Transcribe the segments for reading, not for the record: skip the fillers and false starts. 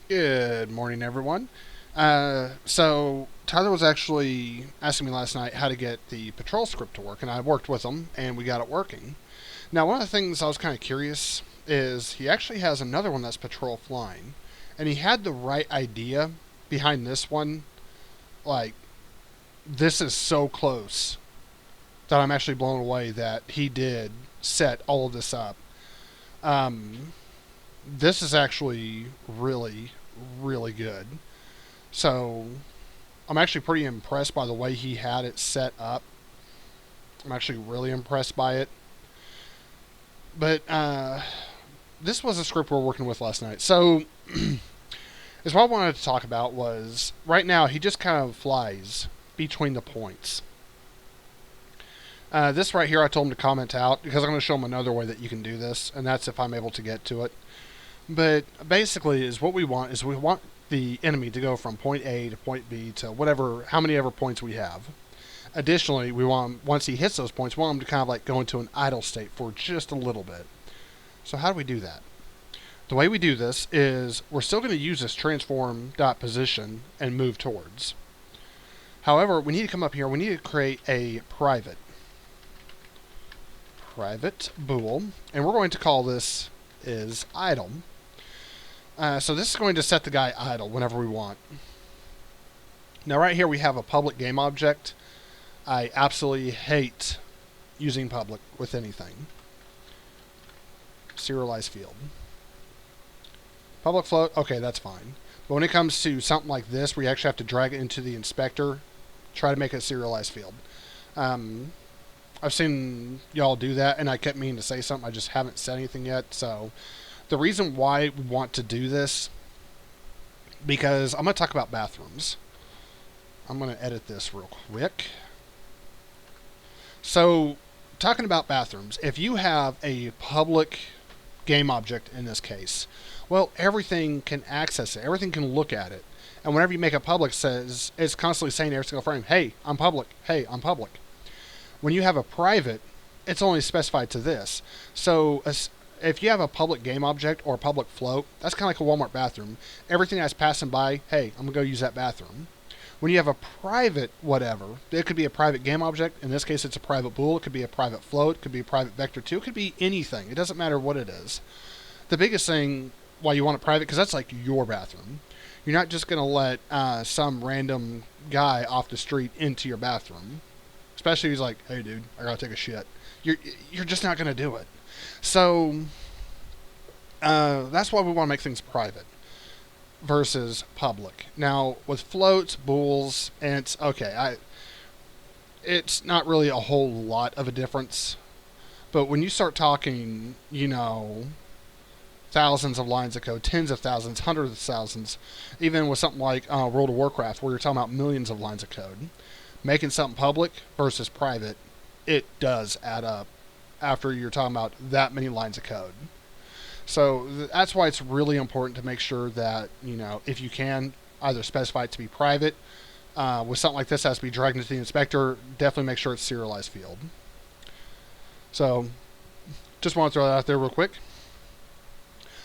Good morning, everyone. So Tyler was actually asking me last night how to get the patrol script to work, and I worked with him, and we got it working. Now, one of the things I was kind of curious is he actually has another one that's patrol flying, and he had the right idea behind this one. Like, this is so close that I'm actually blown away that he did set all of this up. Um, this is actually really, really good. So I'm actually pretty impressed by the way he had it set up. I'm actually really impressed by it. But this was a script we were working with last night. So is what I wanted to talk about was right now he just kind of flies between the points. This right here I told him to comment out because I'm going to show him another way that you can do this, and that's if I'm able to get to it. But basically is what we want is we want the enemy to go from point A to point B to whatever, how many ever points we have. Additionally, we want once he hits those points, we want him to kind of like go into an idle state for just a little bit. So how do we do that? The way we do this is we're still going to use this transform dot position and move towards. However, we need to come up here. We need to create a private bool, and we're going to call this is idle. So this is going to set the guy idle whenever we want. Now right here we have a public game object. I absolutely hate using public with anything. Serialized field. Public float, okay, that's fine. But when it comes to something like this, we actually have to drag it into the inspector, try to make it a serialized field. I've seen y'all do that, and I kept meaning to say something. I just haven't said anything yet. So the reason why we want to do this, because I'm going to talk about bathrooms. I'm going to edit this real quick. So, talking about bathrooms, if you have a public game object in this case, well, everything can access it. Everything can look at it. And whenever you make a public, says it's constantly saying every single frame, "Hey, I'm public. Hey, I'm public." When you have a private, it's only specified to this. So, if you have a public game object or a public float, that's kind of like a Walmart bathroom. Everything that's passing by, hey, I'm going to go use that bathroom. When you have a private whatever, it could be a private game object. In this case, it's a private bool. It could be a private float. It could be a private vector 2. It could be anything. It doesn't matter what it is. The biggest thing why you want it private, because that's like your bathroom. You're not just going to let some random guy off the street into your bathroom. Especially if he's like, "Hey, dude, I got to take a shit." You're just not going to do it. So that's why we want to make things private versus public. Now with floats, bools, and it's not really a whole lot of a difference. But when you start talking, thousands of lines of code, tens of thousands, hundreds of thousands, even with something like World of Warcraft, where you're talking about millions of lines of code, making something public versus private, it does add up after you're talking about that many lines of code. So that's why it's really important to make sure that, if you can, either specify it to be private. With something like this, it has to be dragged into the inspector. Definitely make sure it's serialized field. So just want to throw that out there real quick.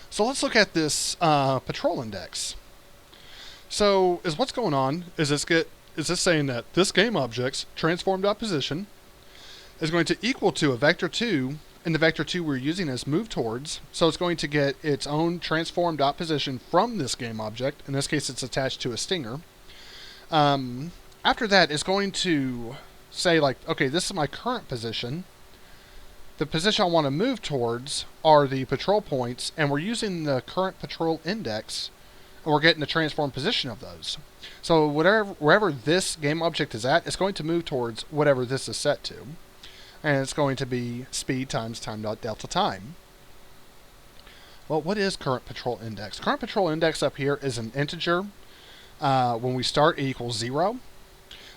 So let's look at this patrol index. So is what's going on is this saying that this game object's transform.position is going to equal to a vector 2, and the vector 2 we're using is move towards. So it's going to get its own transform.position from this game object. In this case, it's attached to a stinger. After that, it's going to say, like, okay, this is my current position. The position I want to move towards are the patrol points, and we're using the current patrol index, and we're getting the transform position of those. So wherever this game object is at, it's going to move towards whatever this is set to. And it's going to be speed times time dot delta time. Well, what is current patrol index? Current patrol index up here is an integer. When we start, it equals 0.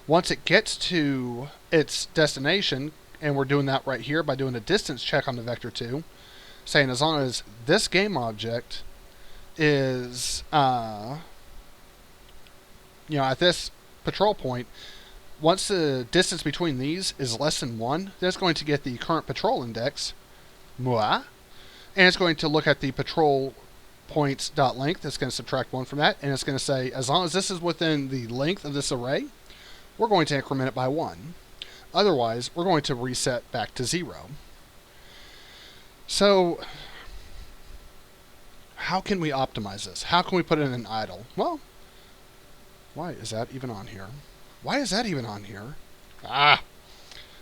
Once it gets to its destination, and we're doing that right here by doing a distance check on the vector 2, saying as long as this game object is, at this patrol point, once the distance between these is less than 1, then it's going to get the current patrol index, and it's going to look at the patrol points.length, it's going to subtract 1 from that, and it's going to say, as long as this is within the length of this array, we're going to increment it by 1. Otherwise, we're going to reset back to 0. So, how can we optimize this? How can we put it in idle? Well, why is that even on here? Why is that even on here?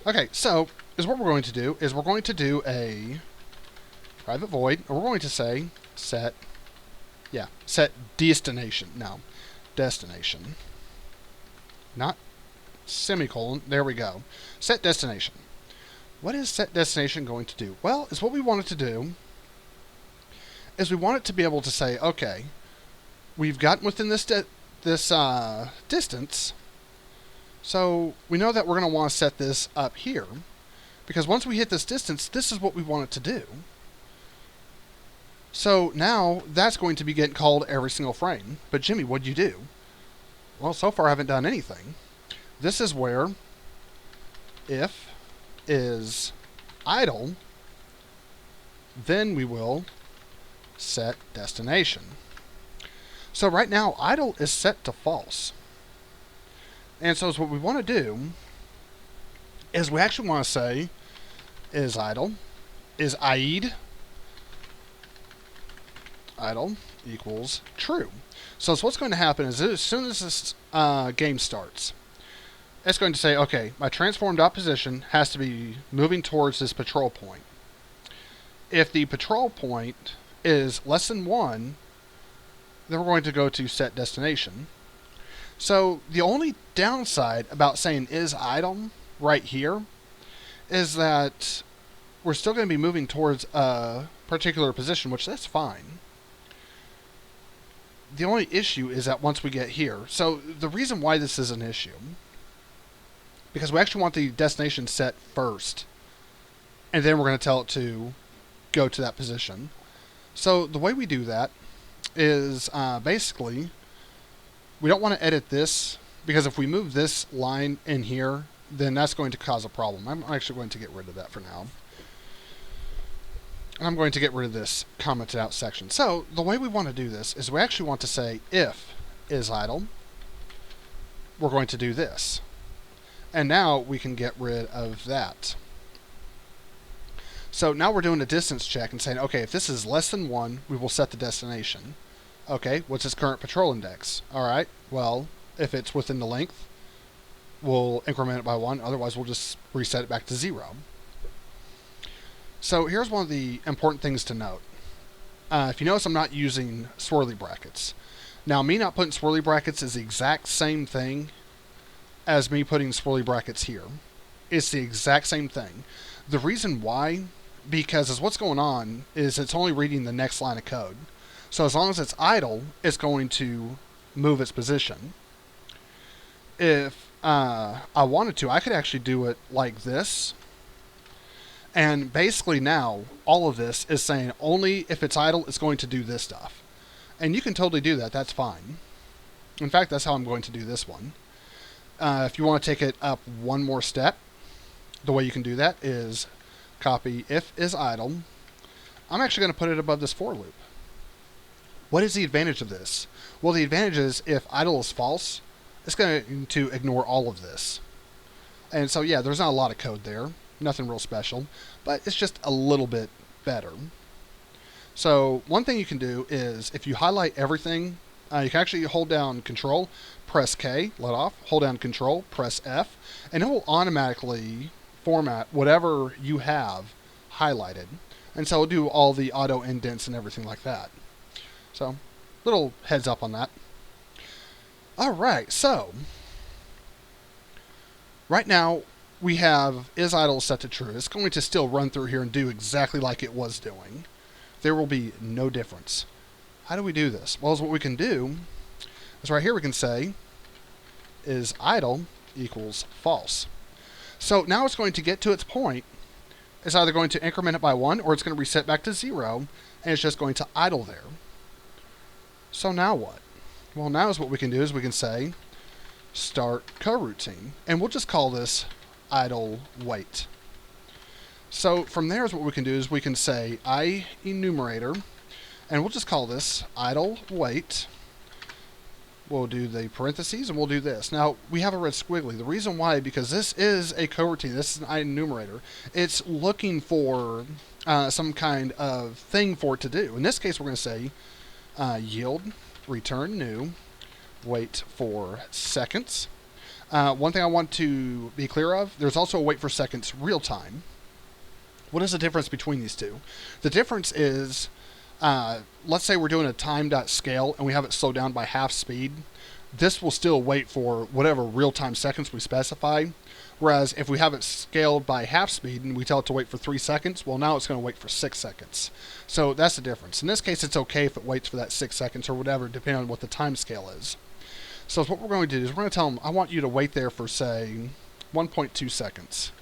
Okay, so, what we're going to do is we're going to do a private void, and we're going to say set destination. No, destination. Not semicolon. There we go. Set destination. What is set destination going to do? Well, is what we want it to do is we want it to be able to say, okay, we've gotten within this distance, so we know that we're going to want to set this up here, because once we hit this distance, this is what we want it to do. So now that's going to be getting called every single frame. But Jimmy, what'd you do? Well, so far I haven't done anything. This is where if is idle, then we will set destination. So right now idle is set to false. And so what we want to do is we actually want to say is idle, is idle equals true. So what's going to happen is as soon as this game starts, it's going to say, okay, my transformed opposition has to be moving towards this patrol point. If the patrol point is less than 1, then we're going to go to set destination. So the only downside about saying is idle right here is that we're still going to be moving towards a particular position, which that's fine. The only issue is that once we get here, so the reason why this is an issue, because we actually want the destination set first, and then we're going to tell it to go to that position. So the way we do that is basically, we don't want to edit this, because if we move this line in here, then that's going to cause a problem. I'm actually going to get rid of that for now. And I'm going to get rid of this commented out section. So the way we want to do this is we actually want to say if is idle, we're going to do this. And now we can get rid of that. So now we're doing a distance check and saying, okay, if this is less than 1, we will set the destination. Okay, what's its current patrol index? Alright, well, if it's within the length, we'll increment it by 1. Otherwise, we'll just reset it back to 0. So here's one of the important things to note. If you notice, I'm not using swirly brackets. Now, me not putting swirly brackets is the exact same thing as me putting swirly brackets here. It's the exact same thing. The reason why, because what's going on is it's only reading the next line of code. So as long as it's idle, it's going to move its position. If I wanted to, I could actually do it like this. And basically now, all of this is saying only if it's idle, it's going to do this stuff. And you can totally do that. That's fine. In fact, that's how I'm going to do this one. If you want to take it up one more step, the way you can do that is copy if is idle. I'm actually going to put it above this for loop. What is the advantage of this? Well, the advantage is if idle is false, it's going to ignore all of this. And so, yeah, there's not a lot of code there. Nothing real special, but it's just a little bit better. So one thing you can do is if you highlight everything, you can actually hold down Control, press K, let off, hold down Control, press F, and it will automatically format whatever you have highlighted. And so it'll do all the auto indents and everything like that. So, little heads up on that. Alright, so right now we have is idle set to true. It's going to still run through here and do exactly like it was doing. There will be no difference. How do we do this? Well, what we can do is right here we can say is idle equals false. So now it's going to get to its point. It's either going to increment it by 1 or it's going to reset back to 0, and it's just going to idle there. So now what? Well, now is what we can do is we can say start coroutine, and we'll just call this idle wait. So from there is what we can do is we can say enumerator, And we'll just call this idle wait. We'll do the parentheses, and we'll do this. Now, we have a red squiggly. The reason why, because this is a coroutine. This is an item enumerator. It's looking for some kind of thing for it to do. In this case, we're going to say yield, return new, wait for seconds. One thing I want to be clear of, there's also a wait for seconds real time. What is the difference between these two? The difference is, let's say we're doing a time.scale and we have it slowed down by half speed. This will still wait for whatever real-time seconds we specify. Whereas if we have it scaled by half speed and we tell it to wait for 3 seconds, well, now it's going to wait for 6 seconds. So that's the difference. In this case, it's okay if it waits for that 6 seconds or whatever, depending on what the time scale is. So what we're going to do is we're going to tell them, I want you to wait there for, say, 1.2 seconds.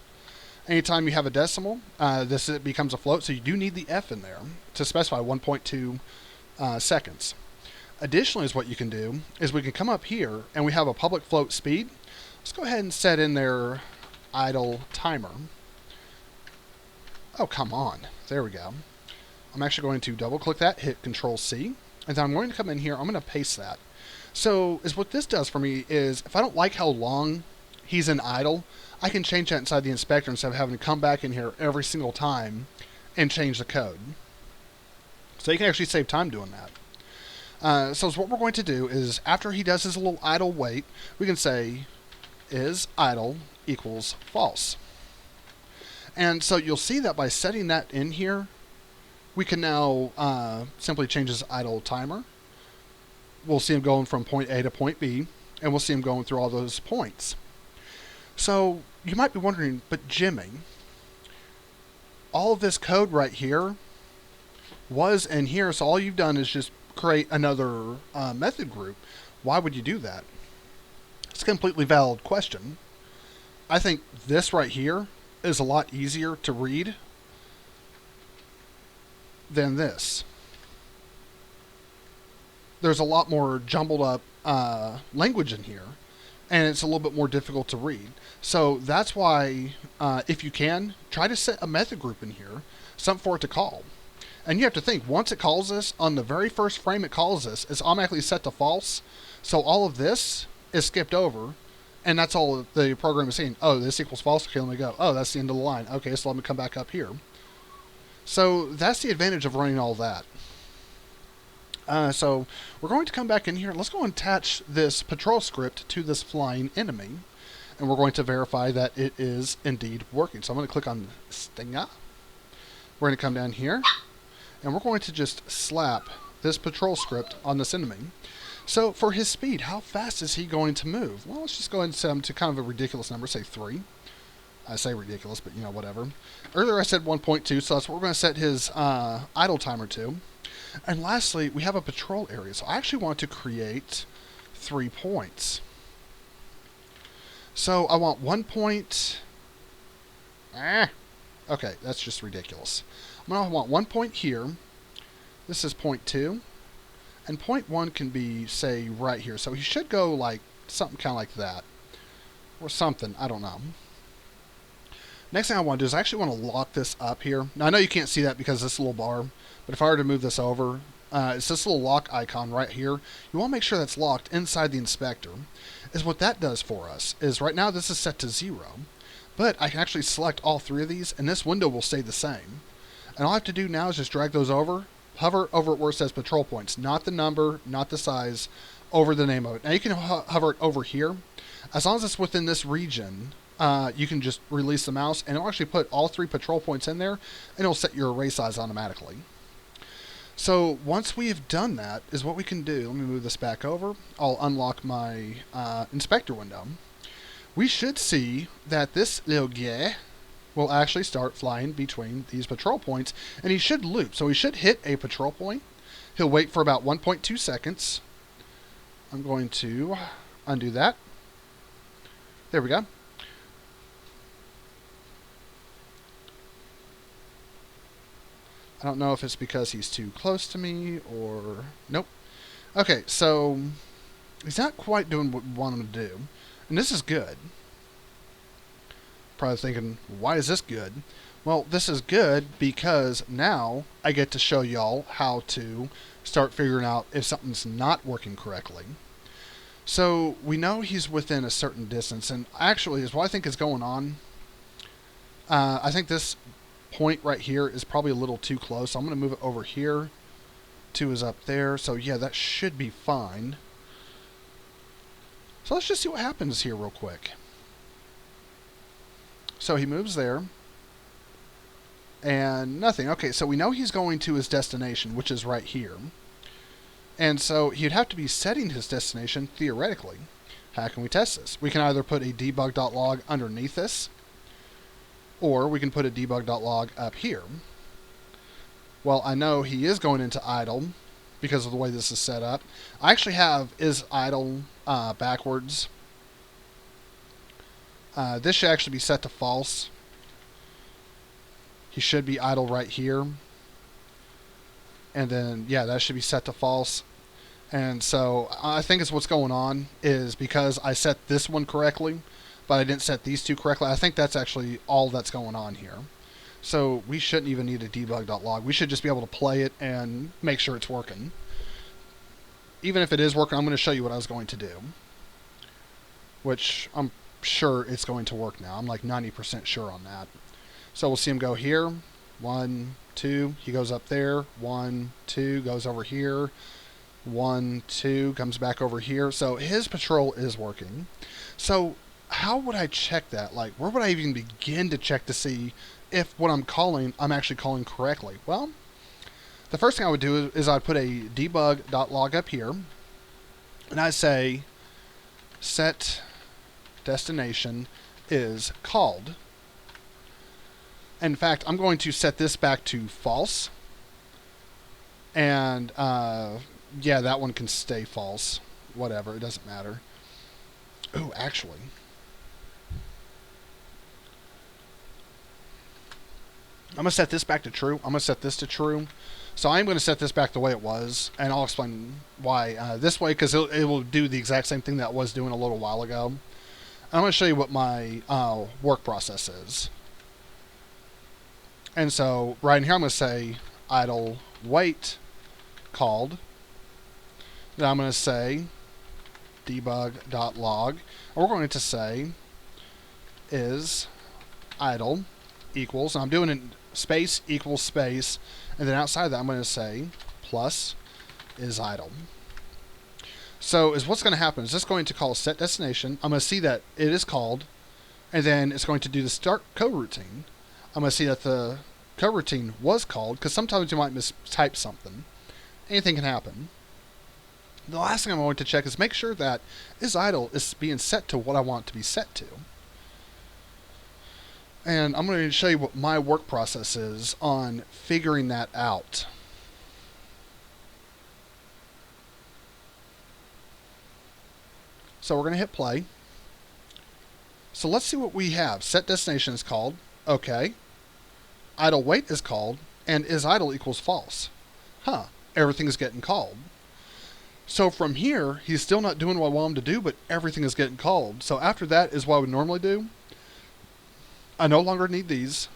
Anytime you have a decimal, this becomes a float, so you do need the F in there to specify 1.2 seconds. Additionally, is what you can do is we can come up here and we have a public float speed. Let's go ahead and set in there idle timer. Oh, come on. There we go. I'm actually going to double click that, hit Control C, and then I'm going to come in here, I'm going to paste that. So is what this does for me is if I don't like how long he's in idle, I can change that inside the inspector instead of having to come back in here every single time and change the code. So you can actually save time doing that. So what we're going to do is after he does his little idle wait, we can say is idle equals false. And so you'll see that by setting that in here, we can now simply change his idle timer. We'll see him going from point A to point B, and we'll see him going through all those points. So you might be wondering, but Jimmy, all of this code right here was in here, so all you've done is just create another method group. Why would you do that? It's a completely valid question. I think this right here is a lot easier to read than this. There's a lot more jumbled up language in here, and it's a little bit more difficult to read. So that's why, if you can, try to set a method group in here, something for it to call. And you have to think, once it calls this, on the very first frame it calls this, it's automatically set to false. So all of this is skipped over, and that's all the program is saying. Oh, this equals false. Okay, let me go. Oh, that's the end of the line. Okay, so let me come back up here. So that's the advantage of running all that. So we're going to come back in here. Let's go and attach this patrol script to this flying enemy. And we're going to verify that it is indeed working. So I'm going to click on Stinger. We're going to come down here. And we're going to just slap this patrol script on this enemy. So for his speed, how fast is he going to move? Well, let's just go ahead and set him to kind of a ridiculous number, say 3. I say ridiculous, but you know, whatever. Earlier I said 1.2, so that's what we're going to set his idle timer to. And lastly, we have a patrol area. So I actually want to create 3 points. So I want 1 point... Okay, that's just ridiculous. I'm going to want 1 point here. This is point 2. And point 1 can be, say, right here. So he should go like something kind of like that. Or something. I don't know. Next thing I want to do is I actually want to lock this up here. Now, I know you can't see that because of this little bar. But if I were to move this over, it's this little lock icon right here. You want to make sure that's locked inside the inspector. Is what that does for us is right now this is set to 0. But I can actually select all 3 of these, and this window will stay the same. And all I have to do now is just drag those over, hover over it where it says patrol points, not the number, not the size, over the name of it. Now you can hover it over here. As long as it's within this region, you can just release the mouse, and it'll actually put all 3 patrol points in there, and it'll set your array size automatically. So once we have done that, is what we can do. Let me move this back over. I'll unlock my inspector window. We should see that this little guy will actually start flying between these patrol points, and he should loop. So he should hit a patrol point. He'll wait for about 1.2 seconds. I'm going to undo that. There we go. I don't know if it's because he's too close to me or... Nope. Okay, so he's not quite doing what we want him to do. And this is good. Probably thinking, why is this good? Well, this is good because now I get to show y'all how to start figuring out if something's not working correctly. So we know he's within a certain distance, and actually is what I think is going on. I think this point right here is probably a little too close. So I'm going to move it over here. 2 is up there, so yeah, that should be fine. So let's just see what happens here real quick. So he moves there. And nothing. Okay, so we know he's going to his destination, which is right here. And so he'd have to be setting his destination, theoretically. How can we test this? We can either put a debug.log underneath this, or we can put a debug.log up here. Well, I know he is going into idle because of the way this is set up. I actually have is idle backwards. This should actually be set to false. He should be idle right here. And then, yeah, that should be set to false. And so I think it's what's going on is because I set this one correctly, but I didn't set these two correctly. I think that's actually all that's going on here. So we shouldn't even need a debug.log. We should just be able to play it and make sure it's working. Even if it is working, I'm going to show you what I was going to do, which I'm sure it's going to work now. I'm like 90% sure on that. So we'll see him go here. 1, 2. He goes up there. 1, 2. Goes over here. 1, 2. Comes back over here. So his patrol is working. So how would I check that? Like, where would I even begin to check to see if what I'm calling, I'm actually calling correctly? Well, the first thing I would do is I'd put a debug.log up here. And I'd say set destination is called. In fact, I'm going to set this back to false. And, yeah, that one can stay false. Whatever, it doesn't matter. Ooh, actually. I'm going to set this back to true. I'm going to set this to true. So I'm going to set this back the way it was. And I'll explain why this way, because it will do the exact same thing that it was doing a little while ago. And I'm going to show you what my work process is. And so right in here, I'm going to say idle wait called. Then I'm going to say debug.log. And we're going to say is idle equals, and I'm doing it space equals space, and then outside that I'm going to say plus is idle. So is what's going to happen is this going to call set destination. I'm going to see that it is called, and then it's going to do the start coroutine. I'm going to see that the coroutine was called, because sometimes you might mistype something. Anything can happen. The last thing I'm going to check is make sure that is idle is being set to what I want it to be set to. And I'm going to show you what my work process is on figuring that out. So we're going to hit play. So let's see what we have. Set destination is called. Okay. Idle wait is called. And is idle equals false. Huh. Everything is getting called. So from here, he's still not doing what I want him to do, but everything is getting called. So after that is what I would normally do. I no longer need these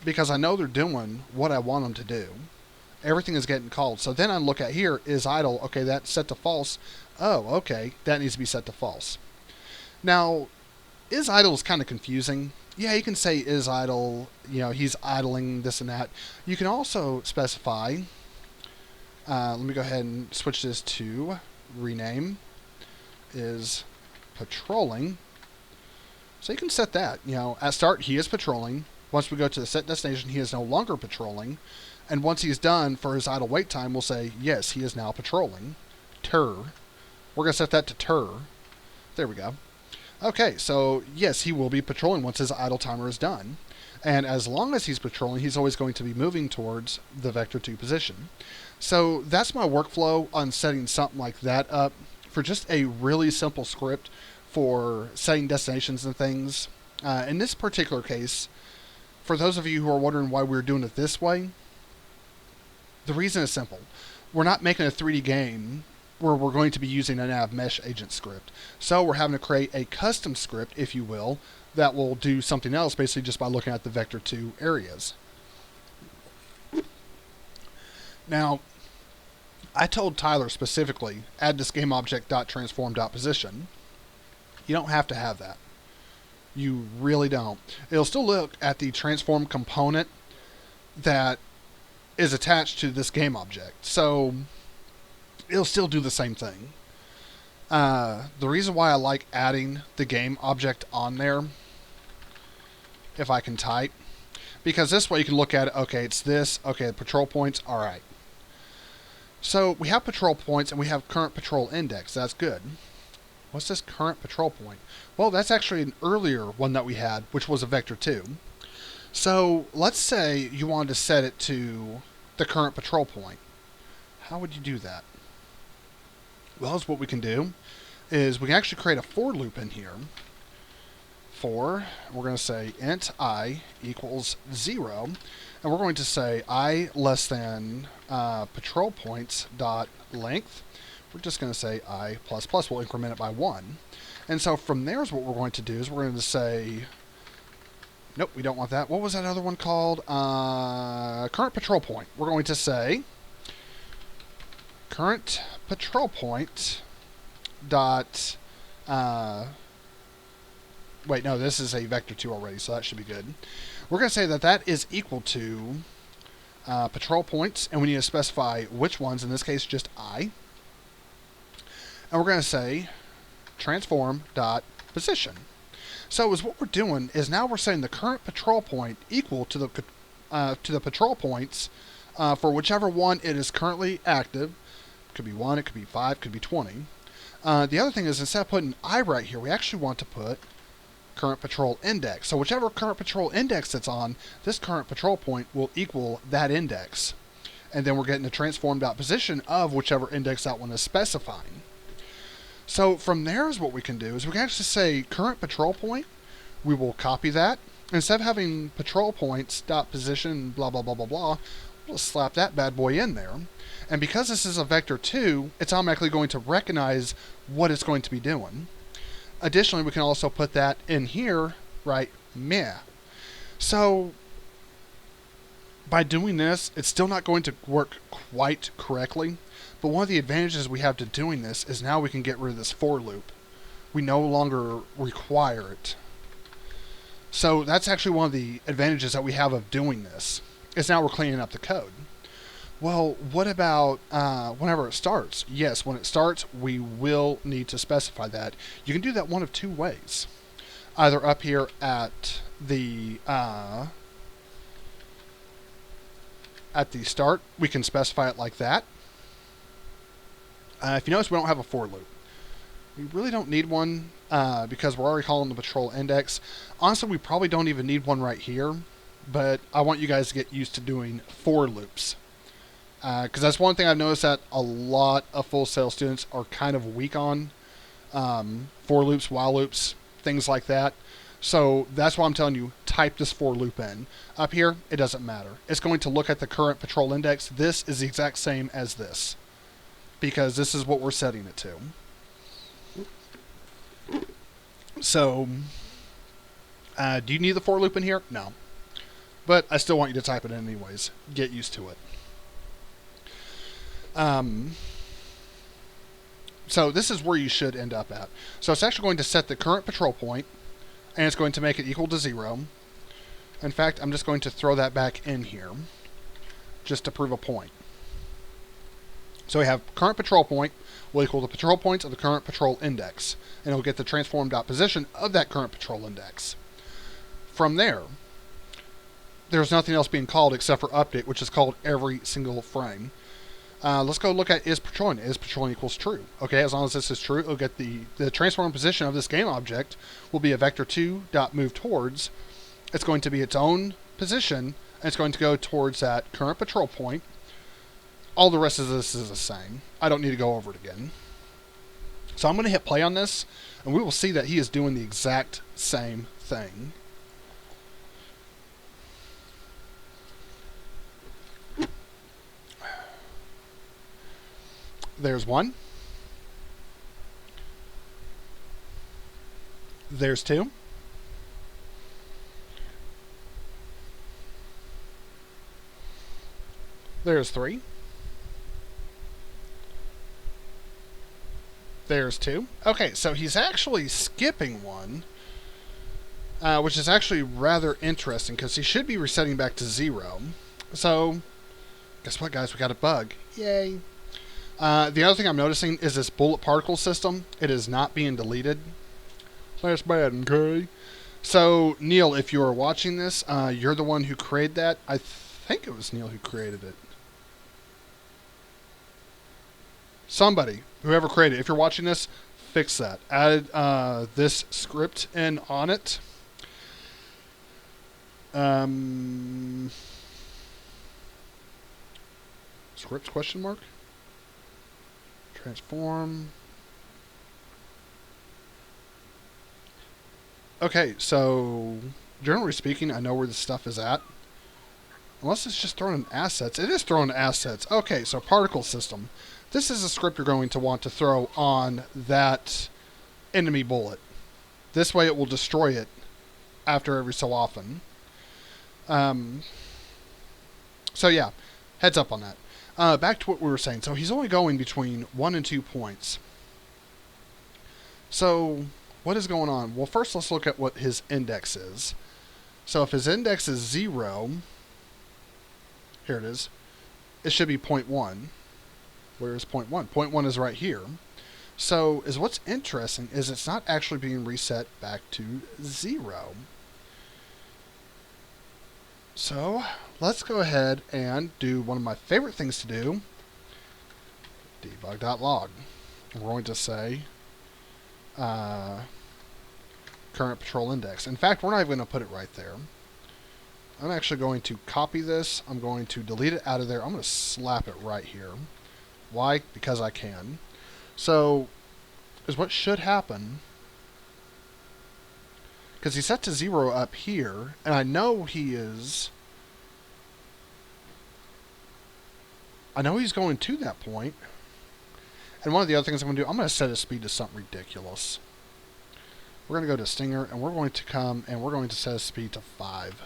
because I know they're doing what I want them to do. Everything is getting called. So then I look at here, is idle. Okay, that's set to false. Oh, okay, that needs to be set to false. Now, is idle is kind of confusing. Yeah, you can say is idle, you know, he's idling this and that. You can also specify, let me go ahead and switch this to rename, is patrolling. So you can set that, you know, at start he is patrolling. Once we go to the set destination, he is no longer patrolling. And once he's done for his idle wait time, we'll say, yes, he is now patrolling. Tur. We're going to set that to tur. There we go. Okay, so yes, he will be patrolling once his idle timer is done. And as long as he's patrolling, he's always going to be moving towards the vector 2 position. So that's my workflow on setting something like that up for just a really simple script for setting destinations and things. In this particular case, for those of you who are wondering why we're doing it this way, the reason is simple. We're not making a 3D game where we're going to be using a nav mesh agent script. So we're having to create a custom script, if you will, that will do something else basically just by looking at the vector 2 areas. Now, I told Tyler specifically, add this GameObject.transform.position. You don't have to have that. You really don't. It'll still look at the transform component that is attached to this game object. So it'll still do the same thing. The reason why I like adding the game object on there, if I can type, because this way you can look at it, okay, it's this, okay, patrol points, alright. So we have patrol points and we have current patrol index, that's good. What's this current patrol point? Well, that's actually an earlier one that we had, which was a vector 2. So let's say you wanted to set it to the current patrol point. How would you do that? Well, what we can do is we can actually create a for loop in here. For, we're going to say int I equals 0, and we're going to say I less than patrol points dot length. We're just going to say I plus plus. We'll increment it by 1. And so from there is what we're going to do is we're going to say, nope, we don't want that. What was that other one called? Current patrol point. We're going to say current patrol point dot, wait, no, this is a vector 2 already, so that should be good. We're going to say that that is equal to patrol points, and we need to specify which ones, in this case just I. And we're going to say transform.position. So is what we're doing is now we're saying the current patrol point equal to the patrol points for whichever one it is currently active. It could be 1, it could be 5, it could be 20. The other thing is instead of putting I right here, we actually want to put current patrol index. So whichever current patrol index it's on, this current patrol point will equal that index. And then we're getting the transform.position of whichever index that one is specifying. So from there is what we can do is we can actually say current patrol point. We will copy that. Instead of having patrol points dot position blah blah blah blah blah, we'll slap that bad boy in there. And because this is a vector 2, it's automatically going to recognize what it's going to be doing. Additionally, we can also put that in here, right, meh. So by doing this, it's still not going to work quite correctly. But one of the advantages we have to doing this is now we can get rid of this for loop. We no longer require it. So that's actually one of the advantages that we have of doing this, is now we're cleaning up the code. Well, what about whenever it starts? Yes, when it starts, we will need to specify that. You can do that one of two ways. Either up here at the start, we can specify it like that. If you notice, we don't have a for loop. We really don't need one because we're already calling the patrol index. Honestly, we probably don't even need one right here, but I want you guys to get used to doing for loops. Because that's one thing I've noticed that a lot of Full Sail students are kind of weak on. For loops, while loops, things like that. So that's why I'm telling you, type this for loop in. Up here, it doesn't matter. It's going to look at the current patrol index. This is the exact same as this, because this is what we're setting it to. So, do you need the for loop in here? No. But I still want you to type it in anyways. Get used to it. So this is where you should end up at. So it's actually going to set the current patrol point, and it's going to make it equal to 0. In fact, I'm just going to throw that back in here, just to prove a point. So we have current patrol point will equal the patrol points of the current patrol index, and it'll get the transform.position of that current patrol index. From there, there's nothing else being called except for update, which is called every single frame. Let's go look at is patrolling. Is patrolling equals true? Okay, as long as this is true, it'll get the transform position of this game object will be a vector 2 dot move towards. It's going to be its own position, and it's going to go towards that current patrol point. All the rest of this is the same. I don't need to go over it again. So I'm going to hit play on this, and we will see that he is doing the exact same thing. There's one. There's two. There's three. There's 2. Okay, so he's actually skipping one, which is actually rather interesting because he should be resetting back to 0. So, guess what, guys? We got a bug. Yay. The other thing I'm noticing is this bullet particle system. It is not being deleted. That's bad, okay? So, Neil, if you are watching this, you're the one who created that. I think it was Neil who created it. Somebody, whoever created it, if you're watching this, fix that. Add this script in on it. Script question mark? Transform. Okay, so generally speaking, I know where this stuff is at. Unless it's just thrown in assets. It is thrown in assets. Okay, so particle system. This is a script you're going to want to throw on that enemy bullet. This way it will destroy it after every so often. So yeah, heads up on that. Back to what we were saying. So he's only going between 1 and 2 points. So what is going on? Well, first let's look at what his index is. So if his index is 0, here it is, it should be 0.1. Where is 0.1? 0.1 is right here. So is what's interesting is it's not actually being reset back to 0. So let's go ahead and do one of my favorite things to do, debug.log. We're going to say current patrol index. In fact, we're not even going to put it right there. I'm actually going to copy this. I'm going to delete it out of there. I'm going to slap it right here. Why? Because I can. So is what should happen, because he's set to 0 up here, and I know he is. I know he's going to that point. And one of the other things I'm going to do, I'm going to set his speed to something ridiculous. We're going to go to Stinger, and we're going to come, and we're going to set his speed to 5.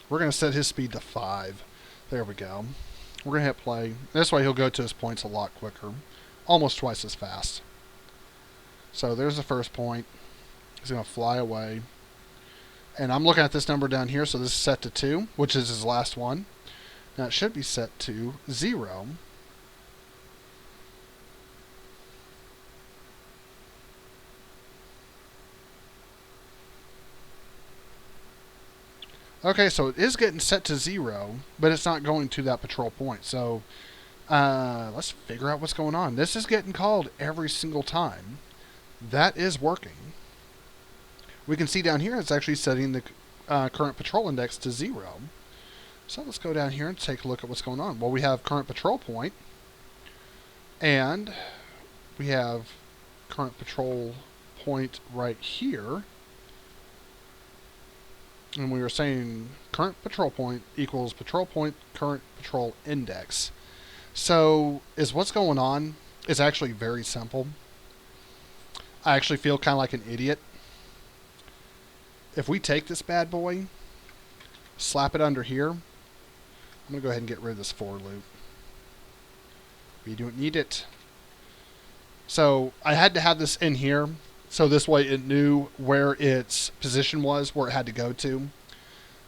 We're going to set his speed to 5. There we go. We're going to hit play. This way he'll go to his points a lot quicker. Almost twice as fast. So there's the first point. He's going to fly away. And I'm looking at this number down here, so this is set to 2, which is his last one. Now it should be set to 0. Okay, so it is getting set to 0, but it's not going to that patrol point. So let's figure out what's going on. This is getting called every single time. That is working. We can see down here it's actually setting the current patrol index to 0. So let's go down here and take a look at what's going on. Well, we have current patrol point, and we have current patrol point right here. And we were saying current patrol point equals patrol point current patrol index. So is what's going on is actually very simple. I actually feel kind of like an idiot. If we take this bad boy, slap it under here, I'm going to go ahead and get rid of this for loop. We don't need it. So I had to have this in here, so this way it knew where its position was, where it had to go to.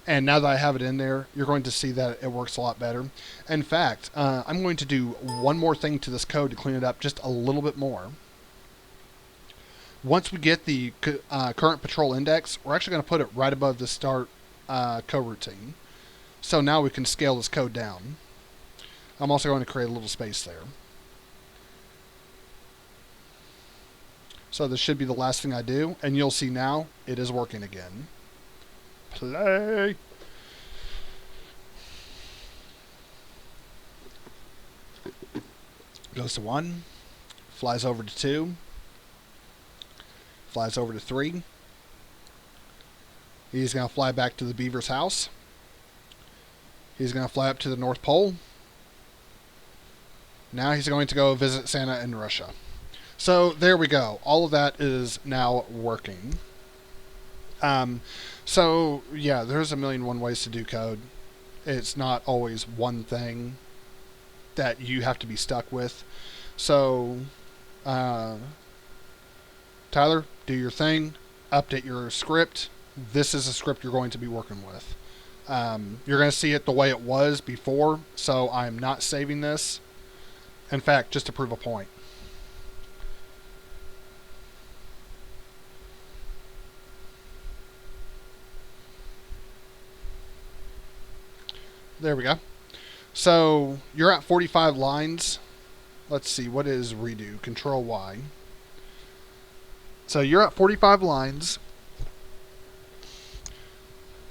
And now that I have it in there, you're going to see that it works a lot better. In fact, I'm going to do one more thing to this code to clean it up just a little bit more. Once we get the current patrol index, we're actually going to put it right above the start coroutine. So now we can scale this code down. I'm also going to create a little space there. So this should be the last thing I do, and you'll see now it is working again. Play. Goes to 1, flies over to 2, flies over to 3. He's going to fly back to the beaver's house. He's going to fly up to the North Pole. Now he's going to go visit Santa in Russia. So there we go. All of that is now working. So yeah, there's a million and one ways to do code. It's not always one thing. that you have to be stuck with. So, Tyler, do your thing, update your script. This is a script you're going to be working with. You're going to see it the way it was before, so I'm not saving this. In fact, just to prove a point. There we go. So you're at 45 lines. Let's see, what is redo? Control Y. So you're at 45 lines,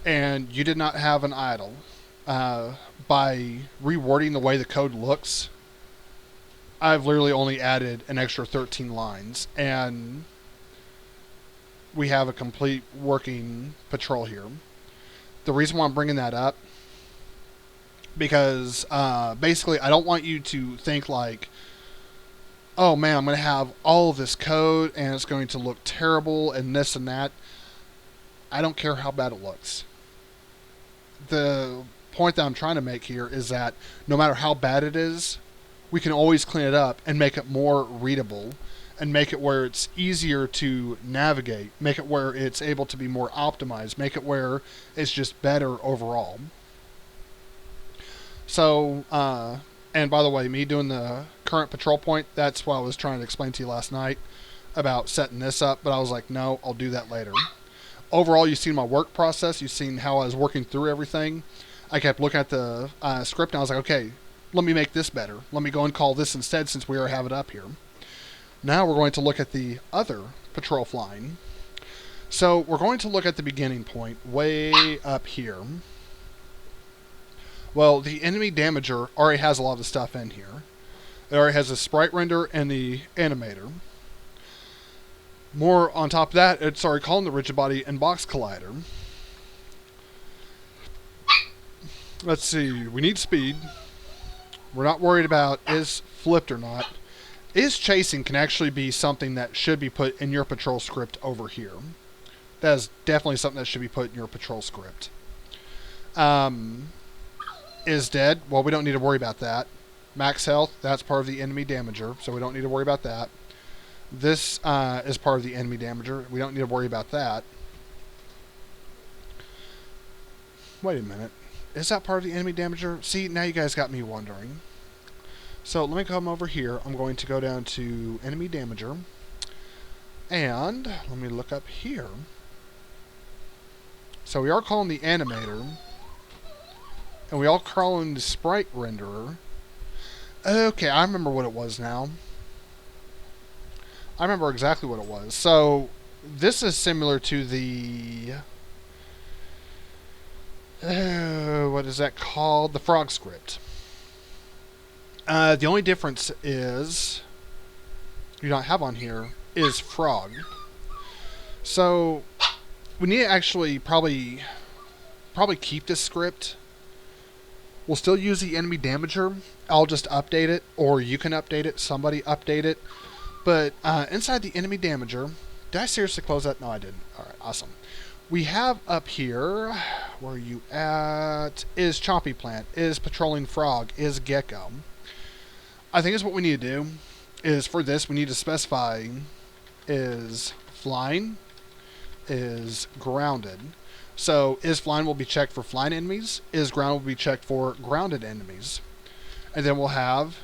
and you did not have an idle. By rewording the way the code looks, I've literally only added an extra 13 lines, and we have a complete working patrol here. The reason why I'm bringing that up, because basically I don't want you to think like, oh man, I'm going to have all of this code and it's going to look terrible and this and that. I don't care how bad it looks. The point that I'm trying to make here is that no matter how bad it is, we can always clean it up and make it more readable and make it where it's easier to navigate, make it where it's able to be more optimized, make it where it's just better overall. So, and by the way, me doing the current patrol point, that's what I was trying to explain to you last night about setting this up, but I was like, no, I'll do that later. Overall, you've seen my work process. You've seen how I was working through everything. I kept looking at the script, and I was like, okay, let me make this better. Let me go and call this instead since we already have it up here. Now we're going to look at the other patrol flying. So we're going to look at the beginning point way up here. Well, the enemy damager already has a lot of the stuff in here. It already has the sprite render and the animator. More on top of that, it's already calling the rigid body and box collider. Let's see, we need speed. We're not worried about is flipped or not. Is chasing can actually be something that should be put in your patrol script over here. That is definitely something that should be put in your patrol script. Is dead. Well, we don't need to worry about that. Max health, that's part of the enemy damager, so we don't need to worry about that. This is part of the enemy damager. We don't need to worry about that. Wait a minute. Is that part of the enemy damager? See, now you guys got me wondering. So let me come over here. I'm going to go down to enemy damager. And let me look up here. So we are calling the animator. And we all calling the sprite renderer. Okay, I remember what it was now. I remember exactly what it was. So this is similar to the what is that called? The frog script. The only difference is you don't have on here is frog. So we need to actually probably keep this script. We'll still use the enemy damager. I'll just update it, or you can update it. Somebody update it. But inside the enemy damager, did I seriously close that? No, I didn't. All right, awesome. We have up here, where are you at? Is Chompy Plant, is Patrolling Frog, is Gecko. I think is what we need to do is for this we need to specify is flying, is grounded. So is flying will be checked for flying enemies, is ground will be checked for grounded enemies. And then we'll have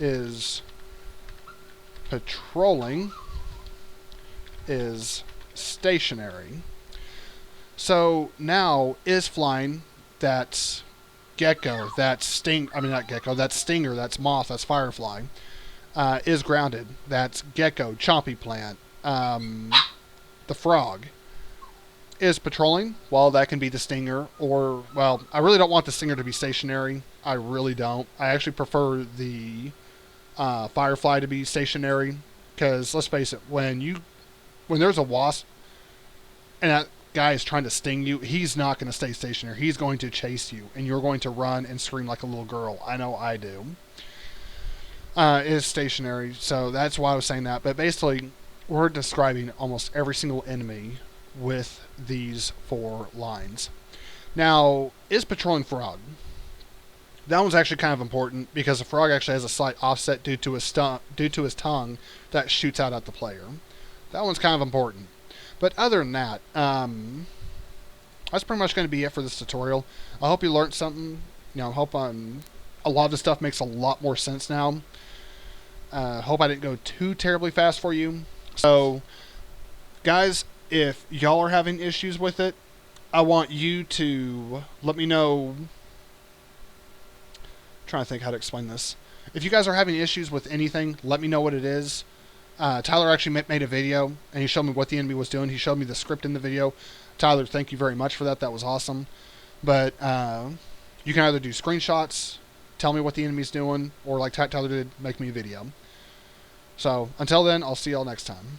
is patrolling, is stationary. So now is flying, that's gecko, that's not gecko, that's stinger, that's moth, that's firefly. Is grounded, that's gecko, chompy plant, the frog. Is patrolling, well, that can be the stinger, or, well, I really don't want the stinger to be stationary. I really don't. I actually prefer the firefly to be stationary, because let's face it, when there's a wasp and that guy is trying to sting you, he's not going to stay stationary. He's going to chase you, and you're going to run and scream like a little girl. I know I do. Is stationary, so that's why I was saying that. But basically, we're describing almost every single enemy with these 4 lines. Now, is patrolling frog. That one's actually kind of important because the frog actually has a slight offset due to his tongue that shoots out at the player. That one's kind of important. But other than that, that's pretty much going to be it for this tutorial. I hope you learned something. You know, I hope a lot of this stuff makes a lot more sense now. Hope I didn't go too terribly fast for you. So, guys, if y'all are having issues with it, I want you to let me know. I'm trying to think how to explain this. If you guys are having issues with anything, let me know what it is. Tyler actually made a video, and he showed me what the enemy was doing. He showed me the script in the video. Tyler, thank you very much for that. That was awesome. But you can either do screenshots, tell me what the enemy's doing, or like Tyler did, make me a video. So, until then, I'll see y'all next time.